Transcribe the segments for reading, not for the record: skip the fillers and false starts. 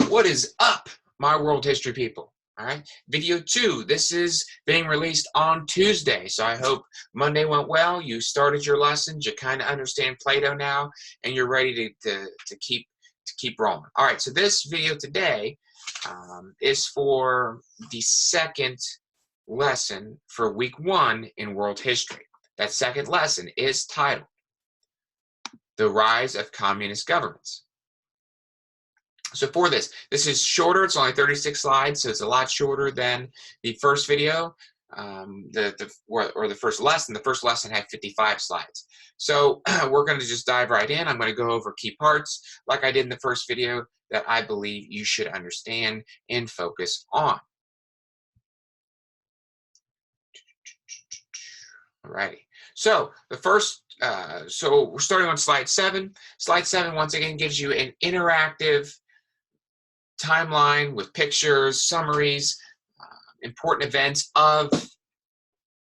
What is up, my world history people? All right, video 2. This is being released on Tuesday, so I hope Monday went well. You started your lessons, you kind of understand Plato now, and you're ready to keep rolling. All right, so this video today is for the second lesson for week 1 in world history. That second lesson is titled "The Rise of Communist Governments." So for this is shorter. It's only 36 slides, so it's a lot shorter than the first video, the first lesson. The first lesson had 55 slides. So we're going to just dive right in. I'm going to go over key parts, like I did in the first video, that I believe you should understand and focus on. Alrighty. So the first, so we're starting on slide 7. Slide 7 once again gives you an interactive timeline with pictures, summaries, important events of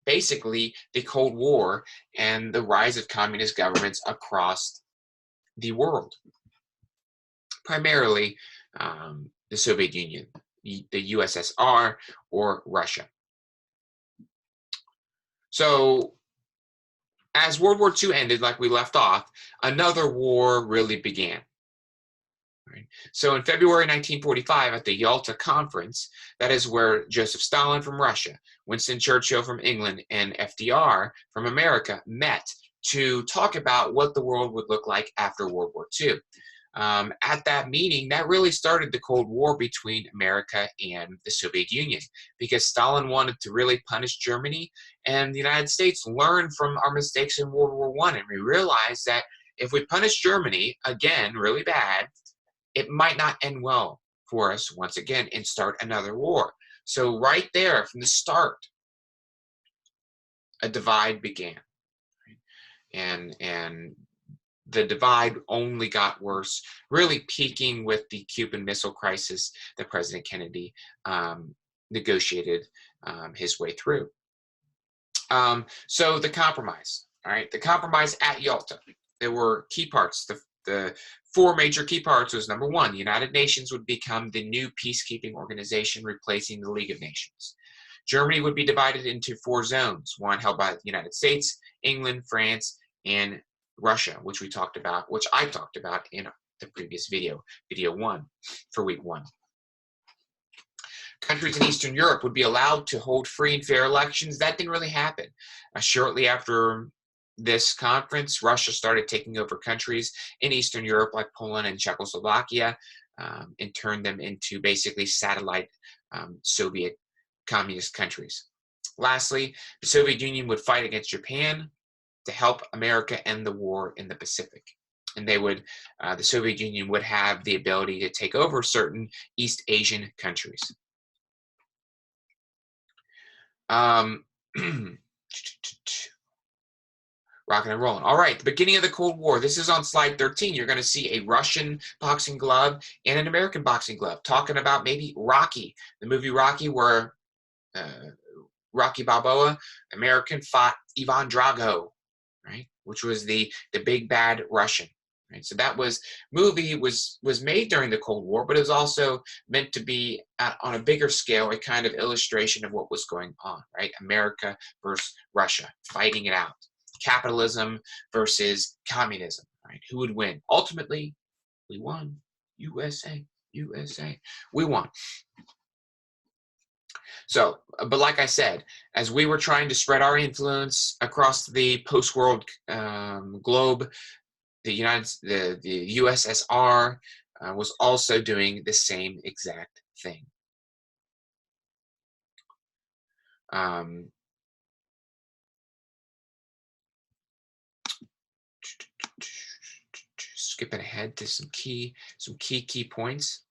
basically the Cold War and the rise of communist governments across the world. Primarily the Soviet Union, the USSR, or Russia. So as World War II ended, like we left off, another war really began. Right. So in February 1945, at the Yalta Conference, that is where Joseph Stalin from Russia, Winston Churchill from England, and FDR from America met to talk about what the world would look like after World War II. At that meeting, that really started the Cold War between America and the Soviet Union, because Stalin wanted to really punish Germany, and the United States learned from our mistakes in World War I, and we realized that if we punish Germany, again, really bad, it might not end well for us once again and start another war. So right there from the start, a divide began. And the divide only got worse, really peaking with the Cuban Missile Crisis that President Kennedy negotiated his way through. So the compromise, all right, the compromise at Yalta, there were key parts. The 4 major key parts was: number 1, the United Nations would become the new peacekeeping organization, replacing the League of Nations. Germany would be divided into 4 zones, one held by the United States, England, France, and Russia, which I talked about in the previous video 1 for week 1. Countries in Eastern Europe would be allowed to hold free and fair elections. That didn't really happen. Shortly after this conference, Russia started taking over countries in Eastern Europe like Poland and Czechoslovakia and turned them into basically satellite Soviet communist countries. Lastly, the Soviet Union would fight against Japan to help America end the war in the Pacific. And they would, the Soviet Union would have the ability to take over certain East Asian countries. Rocking and rolling. All right, the beginning of the Cold War. This is on slide 13. You're going to see a Russian boxing glove and an American boxing glove talking about maybe Rocky, the movie Rocky, where Rocky Balboa, American, fought Ivan Drago, right? Which was the big bad Russian. Right? So that movie was made during the Cold War, but it was also meant to be on a bigger scale, a kind of illustration of what was going on, right? America versus Russia, fighting it out. Capitalism versus communism, right? Who would win? Ultimately, we won. USA, USA. We won. So, but like I said, as we were trying to spread our influence across the post-world globe, the USSR was also doing the same exact thing. Skipping ahead to some key points.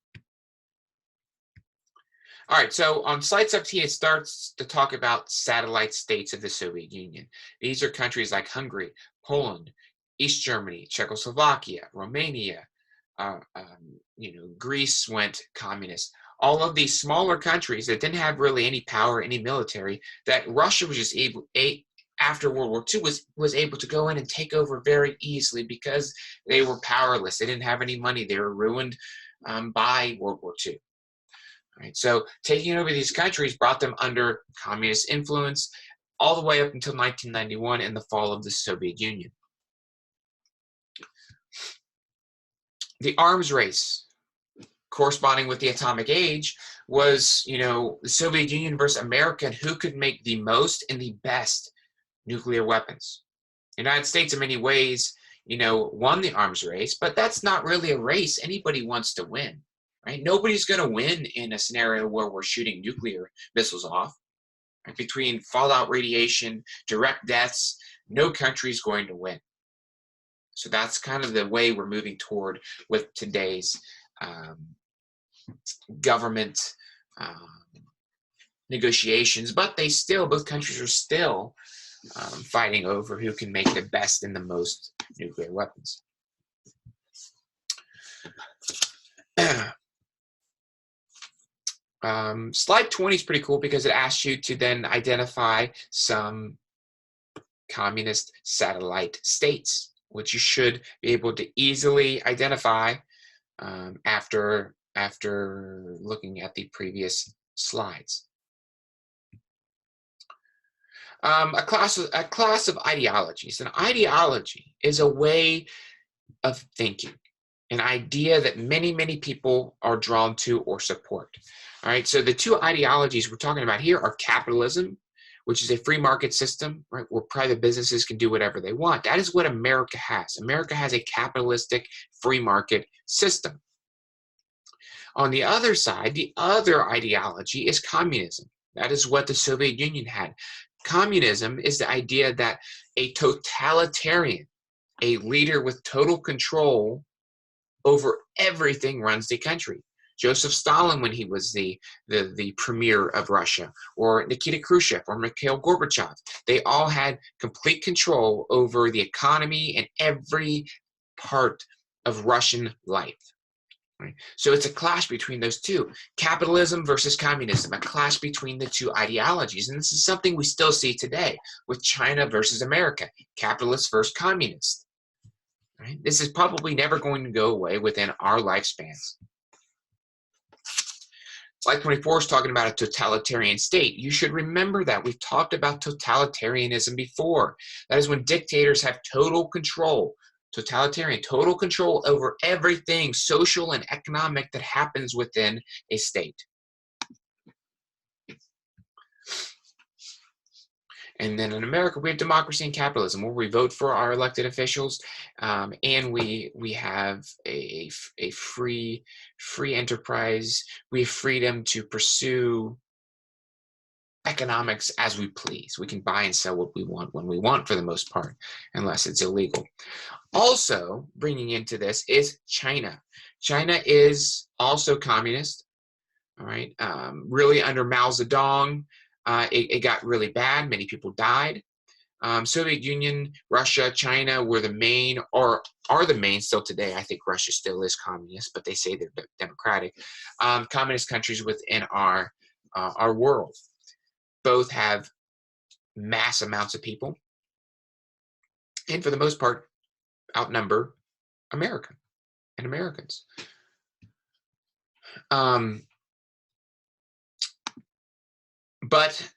All right, so on slide 17, it starts to talk about satellite states of the Soviet Union. These are countries like Hungary, Poland, East Germany, Czechoslovakia, Romania. Greece went communist. All of these smaller countries that didn't have really any power, any military, that Russia was just able, after World War II, was able to go in and take over very easily because they were powerless. They didn't have any money. They were ruined by World War II. Right? So taking over these countries brought them under communist influence all the way up until 1991 and the fall of the Soviet Union. The arms race, corresponding with the atomic age, was, the Soviet Union versus America, and who could make the most and the best nuclear weapons. The United States, in many ways, won the arms race, but that's not really a race anybody wants to win, right? Nobody's going to win in a scenario where we're shooting nuclear missiles off. Right? Between fallout radiation, direct deaths, no country's going to win. So that's kind of the way we're moving toward with today's government negotiations, but both countries are still fighting over who can make the best and the most nuclear weapons. Slide 20 is pretty cool because it asks you to then identify some communist satellite states, which you should be able to easily identify after looking at the previous slides. A class of ideologies. An ideology is a way of thinking, an idea that many people are drawn to or support. All right, so the two ideologies we're talking about here are capitalism, which is a free market system, right, where private businesses can do whatever they want. That is what America has. America has a capitalistic free market system. On the other side, the other ideology is communism. That is what the Soviet Union had. Communism is the idea that a totalitarian, a leader with total control over everything, runs the country. Joseph Stalin, when he was the premier of Russia, or Nikita Khrushchev, or Mikhail Gorbachev, they all had complete control over the economy and every part of Russian life. Right? So it's a clash between those two. Capitalism versus communism, a clash between the two ideologies. And this is something we still see today with China versus America, capitalist versus communist. Right? This is probably never going to go away within our lifespans. Slide 24 is talking about a totalitarian state. You should remember that. We've talked about totalitarianism before. That is when dictators have total control, totalitarian, total control over everything social and economic that happens within a state. And then in America, we have democracy and capitalism, where we vote for our elected officials, and we have a free enterprise. We have freedom to pursue economics as we please. We can buy and sell what we want when we want, for the most part, unless it's illegal. Also, bringing into this is China. China is also communist. All right, really under Mao Zedong. It got really bad. Many people died. Soviet Union, Russia, China were the main, or are the main still today. I think Russia still is communist, but they say they're democratic. Communist countries within our world. Both have mass amounts of people, and for the most part, outnumber America and Americans. But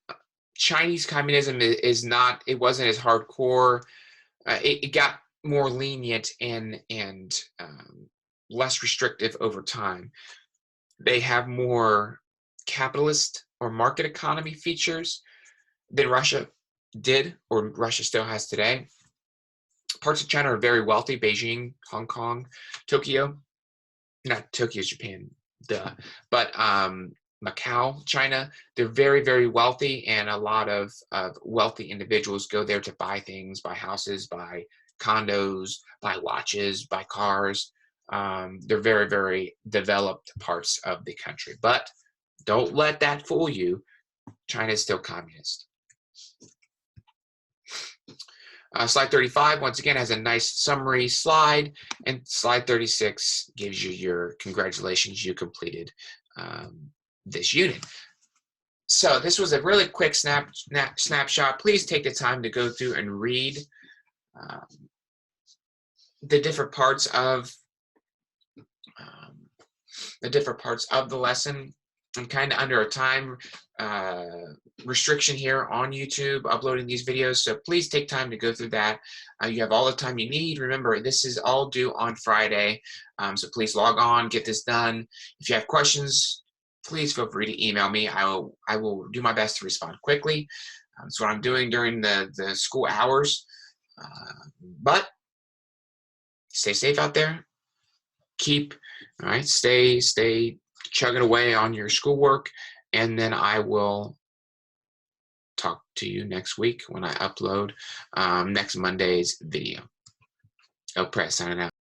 Chinese communism is not, it wasn't as hardcore. It got more lenient and less restrictive over time. They have more capitalist or market economy features than Russia did, or Russia still has today. Parts of China are very wealthy. Beijing, Hong Kong, Tokyo. Not Tokyo's Japan, duh. But Macau, China, they're very wealthy, and a lot of wealthy individuals go there to buy things, buy houses, buy condos, buy watches, buy cars. They're very developed parts of the country. But don't let that fool you. China is still communist. Slide 35, once again, has a nice summary slide, and slide 36 gives you your congratulations, you completed this unit. So this was a really quick snapshot. Please take the time to go through and read the different parts of the different parts of the lesson. I'm kind of under a time restriction here on YouTube uploading these videos, so please take time to go through that. You have all the time you need. Remember, this is all due on Friday, so please log on, get this done. If you have questions, please feel free to email me. I will do my best to respond quickly. That's what I'm doing during the school hours. But stay safe out there. Stay chugging away on your schoolwork, and then I will talk to you next week when I upload next Monday's video. Press signing out.